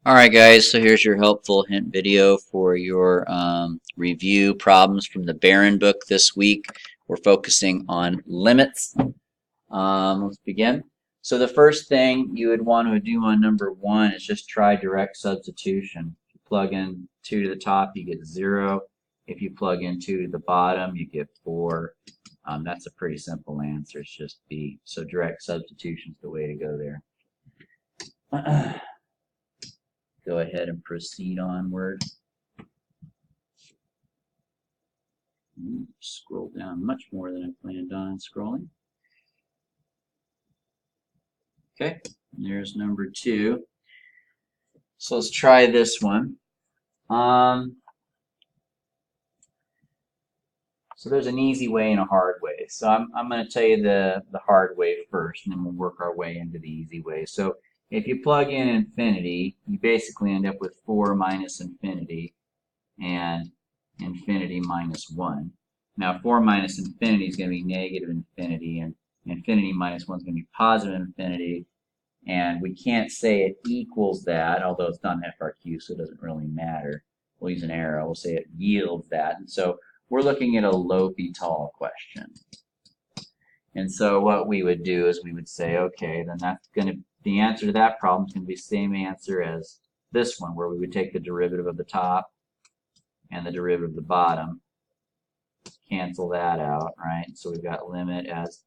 Alright guys, so here's your helpful hint video for your review problems from the Barron book this week. We're focusing on limits. Let's begin. So the first thing you would want to do on number 1 is just try direct substitution. If you plug in 2 to the top, you get 0. If you plug in 2 to the bottom, you get 4. That's a pretty simple answer. It's just B. So direct substitution is the way to go there. Go ahead and proceed onward. Scroll down much more than I planned on scrolling. Okay, there's number 2. So let's try this one. So there's an easy way and a hard way. So I'm going to tell you the hard way first, and then we'll work our way into the easy way. So if you plug in infinity, you basically end up with 4 minus infinity and infinity minus 1. Now 4 minus infinity is going to be negative infinity, and infinity minus 1 is going to be positive infinity. And we can't say it equals that, although it's not an FRQ, so it doesn't really matter. We'll use an arrow. We'll say it yields that. And so we're looking at a L'Hopital question. And so what we would do is we would say, okay, then that's going to, the answer to that problem is going to be the same answer as this one, where we would take the derivative of the top and the derivative of the bottom, cancel that out, right? So we've got limit as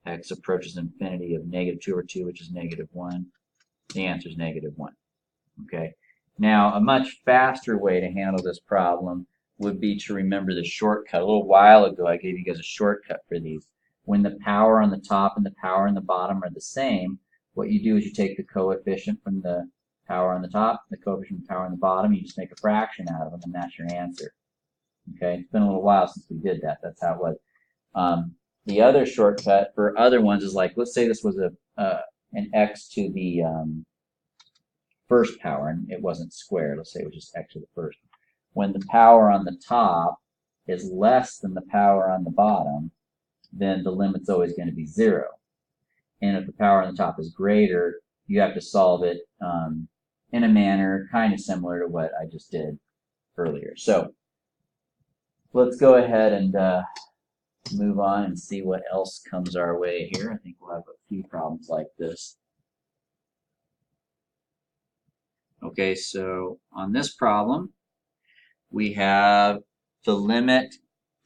x approaches infinity of negative 2 over 2, which is negative 1. The answer is negative 1. Okay. Now, a much faster way to handle this problem would be to remember the shortcut. A little while ago, I gave you guys a shortcut for these. When the power on the top and the power on the bottom are the same, what you do is you take the coefficient from the power on the top, the coefficient from the power on the bottom, you just make a fraction out of them, and that's your answer. Okay, it's been a little while since we did that. That's how it was. The other shortcut for other ones is like, let's say this was an x to the first power, and it wasn't squared. Let's say it was just x to the first. When the power on the top is less than the power on the bottom, then the limit's always going to be 0. And if the power on the top is greater, you have to solve it in a manner kind of similar to what I just did earlier. So let's go ahead and move on and see what else comes our way here. I think we'll have a few problems like this. Okay, so on this problem, we have the limit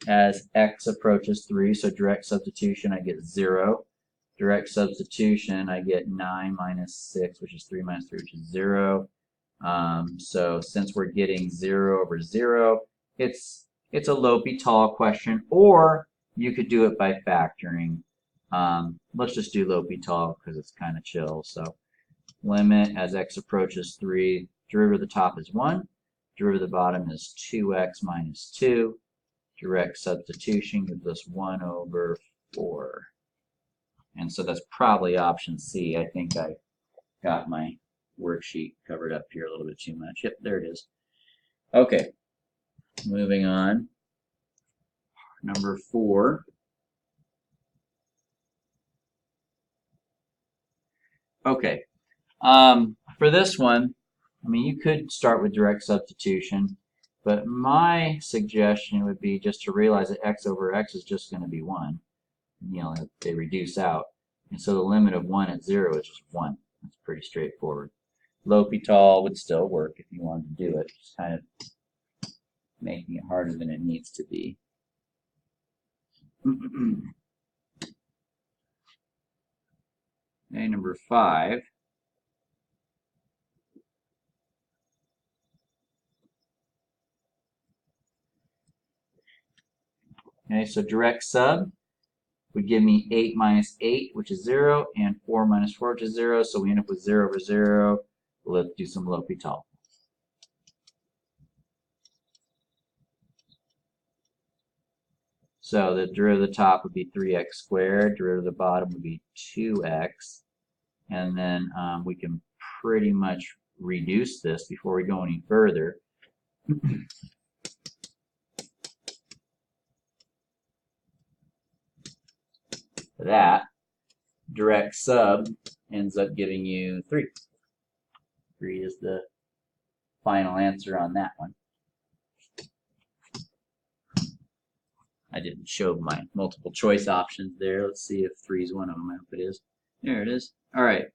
as x approaches 3, so direct substitution, I get 0. Direct substitution, I get 9 minus 6, which is 3 minus 3, which is 0. So since we're getting 0 over 0, it's a L'Hopital question, or you could do it by factoring. Let's just do L'Hopital because it's kind of chill. So limit as x approaches 3, derivative of the top is 1, derivative of the bottom is 2x minus 2. Direct substitution gives us 1 over 4. And so that's probably option C. I think I got my worksheet covered up here a little bit too much. Yep, there it is. Okay, moving on. Number 4. Okay, for this one, I mean, you could start with direct substitution, but my suggestion would be just to realize that x over x is just going to be 1. You know, they reduce out. And so the limit of 1 at 0 is just 1. That's pretty straightforward. L'Hopital would still work if you wanted to do it. Just kind of making it harder than it needs to be. Okay, number 5. Okay, so direct sub would give me 8 minus 8, which is 0, and 4 minus 4, which is 0. So we end up with 0 over 0. Let's do some L'Hopital. So the derivative of the top would be 3x squared. Derivative of the bottom would be 2x. And then we can pretty much reduce this before we go any further. That direct sub ends up giving you 3. 3 is the final answer on that one. I didn't show my multiple choice options there. Let's see if 3 is one of them. I hope it is. There it is. All right.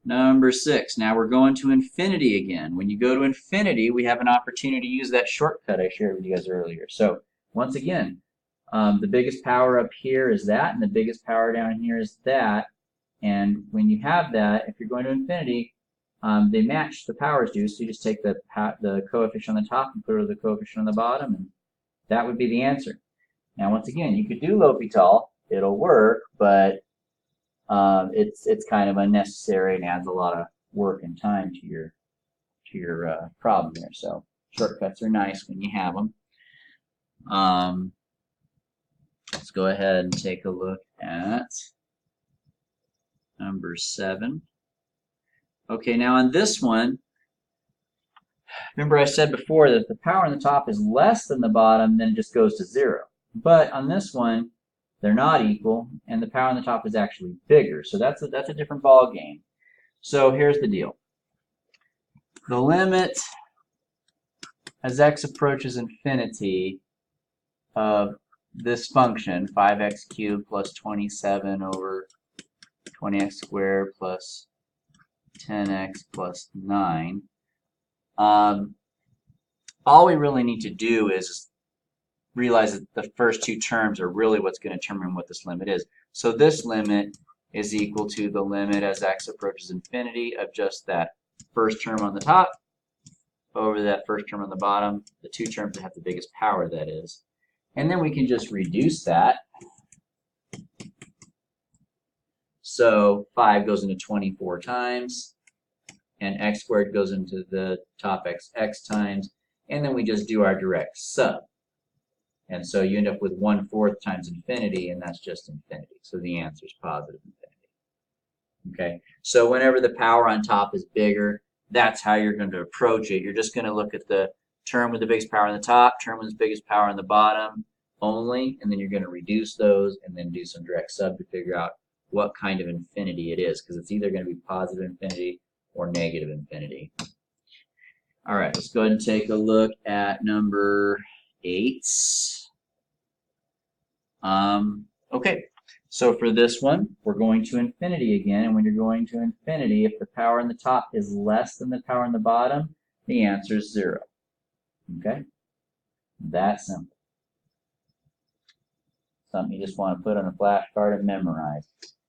Number 6. Now we're going to infinity again. When you go to infinity, we have an opportunity to use that shortcut I shared with you guys earlier. So once again, the biggest power up here is that, and the biggest power down here is that. And when you have that, if you're going to infinity, they match, the powers do. So you just take the coefficient on the top and put it with the coefficient on the bottom, and that would be the answer. Now, once again, you could do L'Hopital. It'll work, but it's kind of unnecessary and adds a lot of work and time to your problem there. So shortcuts are nice when you have them. Let's go ahead and take a look at number 7. Okay, now on this one, remember I said before that if the power on the top is less than the bottom, then it just goes to 0. But on this one, they're not equal, and the power on the top is actually bigger. So that's a different ball game. So here's the deal. The limit as x approaches infinity of this function, 5x cubed plus 27 over 20x squared plus 10x plus 9. All we really need to do is realize that the first two terms are really what's going to determine what this limit is. So this limit is equal to the limit as x approaches infinity of just that first term on the top over that first term on the bottom, the two terms that have the biggest power, that is. And then we can just reduce that. So 5 goes into 24 times, and x squared goes into the top x times, and then we just do our direct sub. And so you end up with 1/4 times infinity, and that's just infinity. So the answer is positive infinity. Okay, so whenever the power on top is bigger, that's how you're going to approach it. You're just going to look at the term with the biggest power on the top, term with the biggest power on the bottom only, and then you're going to reduce those and then do some direct sub to figure out what kind of infinity it is, because it's either going to be positive infinity or negative infinity. All right, let's go ahead and take a look at number 8. Okay, so for this one, we're going to infinity again, and when you're going to infinity, if the power on the top is less than the power on the bottom, the answer is 0. Okay, that simple. Something you just want to put on a flashcard and memorize.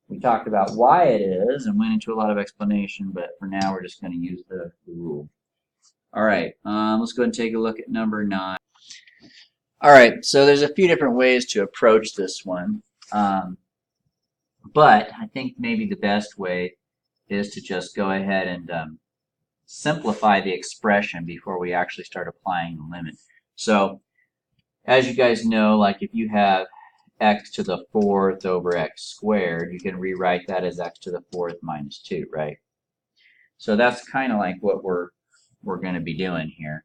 We talked about why it is and went into a lot of explanation, but for now we're just going to use the rule. All right, let's go ahead and take a look at number 9. All right, so there's a few different ways to approach this one, but I think maybe the best way is to just go ahead and simplify the expression before we actually start applying the limit. So as you guys know, like if you have x to the 4th over x squared, you can rewrite that as x to the 4th minus 2, right? So that's kind of like what we're going to be doing here.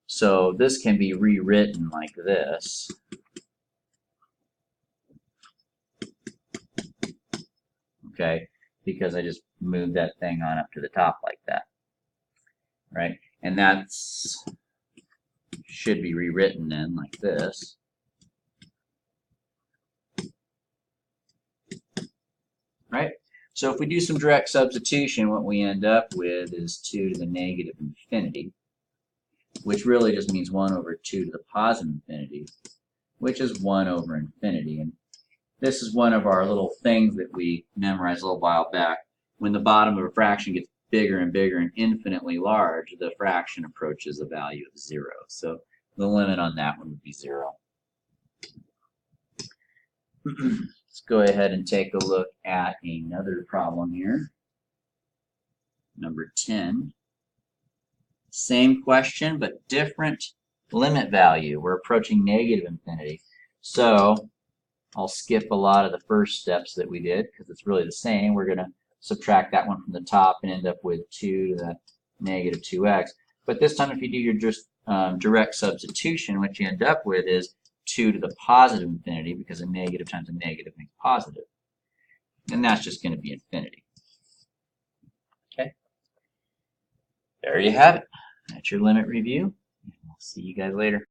So this can be rewritten like this. Okay, because I just moved that thing on up to the top like that, right? And that's should be rewritten then like this. Right? So if we do some direct substitution, what we end up with is 2 to the negative infinity, which really just means 1 over 2 to the positive infinity, which is 1 over infinity. And this is one of our little things that we memorized a little while back. When the bottom of a fraction gets bigger and bigger and infinitely large, the fraction approaches a value of 0. So the limit on that one would be 0. Let's go ahead and take a look at another problem here. Number 10. Same question, but different limit value. We're approaching negative infinity. So I'll skip a lot of the first steps that we did because it's really the same. We're going to subtract that one from the top and end up with 2 to the negative 2x. But this time if you do your just direct substitution, what you end up with is 2 to the positive infinity, because a negative times a negative makes positive. And that's just going to be infinity. there you have it. That's your limit review. We'll see you guys later.